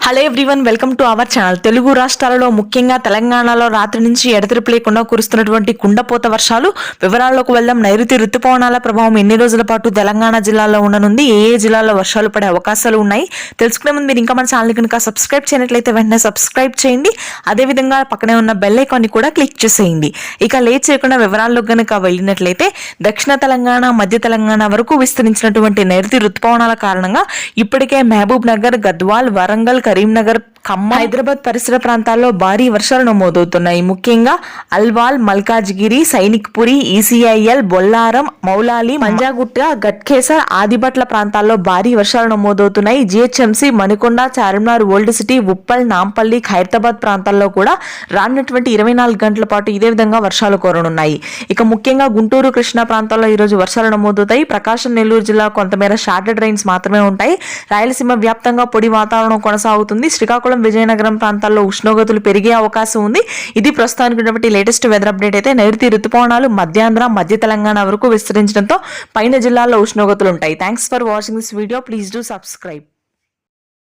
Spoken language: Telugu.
Hello everyone, welcome to our channel. Telugu రాష్ట్రాలలో ముఖ్యంగా తెలంగాణలో రాత్రి నుంచి ఎడతెరిపి లేకుండా కురుస్తున్నటువంటి కుండపోత వర్షాలు వివరాల్లోకి వెళ్దాం. నైరుతి రుతుపవనాల ప్రభావం ఎన్ని రోజుల పాటు తెలంగాణ జిల్లాలో ఉండనుంది, ఏ జిల్లాలో వర్షాలు పడే అవకాశాలు ఉన్నాయి తెలుసుకునే ముందు మీరు ఇంకా మన ఛానల్ కనుక సబ్స్క్రైబ్ చేయనట్లయితే వెంటనే సబ్స్క్రైబ్ చేయండి. అదేవిధంగా పక్కనే ఉన్న బెల్ ఐకాన్ని కూడా క్లిక్ చేసేయండి. ఇక లేట్ చేయకుండా వివరాల్లో కనుక వెళ్ళినట్లయితే దక్షిణ తెలంగాణ, మధ్య తెలంగాణ వరకు విస్తరించినటువంటి నైరుతి రుతుపవనాల కారణంగా ఇప్పటికే మహబూబ్ నగర్, గద్వాల్, వరంగల్, కరీంనగర్, ఖమ్మం, హైదరాబాద్ పరిసర ప్రాంతాల్లో భారీ వర్షాలు నమోదవుతున్నాయి. ముఖ్యంగా అల్వాల్, మల్కాజ్గిరి, సైనిక్పురి, ఈసీఐఎల్, బొల్లారం, మౌలాలి, మంజాగుట్ట, గట్కేసర్, ఆదిబట్ల ప్రాంతాల్లో భారీ వర్షాలు నమోదవుతున్నాయి. GHMC, Manikonda, Charminar, old city, Uppal, Nampally, Khairatabad ప్రాంతాల్లో కూడా రానున్నటువంటి 24 గంటల పాటు ఇదే విధంగా వర్షాలు కురనున్నాయి. ఇక ముఖ్యంగా గుంటూరు, కృష్ణా ప్రాంతాల్లో ఈ రోజు వర్షాలు నమోదవుతాయి. ప్రకాశం, నెల్లూరు జిల్లా కొంతమేర షార్టెడ్ రైన్స్ మాత్రమే ఉంటాయి. రాయలసీమ వ్యాప్తంగా పొడి వాతావరణం కొనసాగుతుంది. శ్రీకాకుళం, విజయనగరం ప్రాంతాల్లో ఉష్ణోగ్రతలు పెరిగే అవకాశం ఉంది. ఇది ప్రస్తుతానికి ఉన్నటువంటి లేటెస్ట్ వెదర్ అప్డేట్. అయితే నైరుతి రుతుపవనాలు మధ్యాంధ్ర, మధ్య తెలంగాణ వరకు విస్తరించడంతో పైన జిల్లాల్లో ఉష్ణోగ్రతలు ఉంటాయి. Thanks for watching this video. Please do subscribe.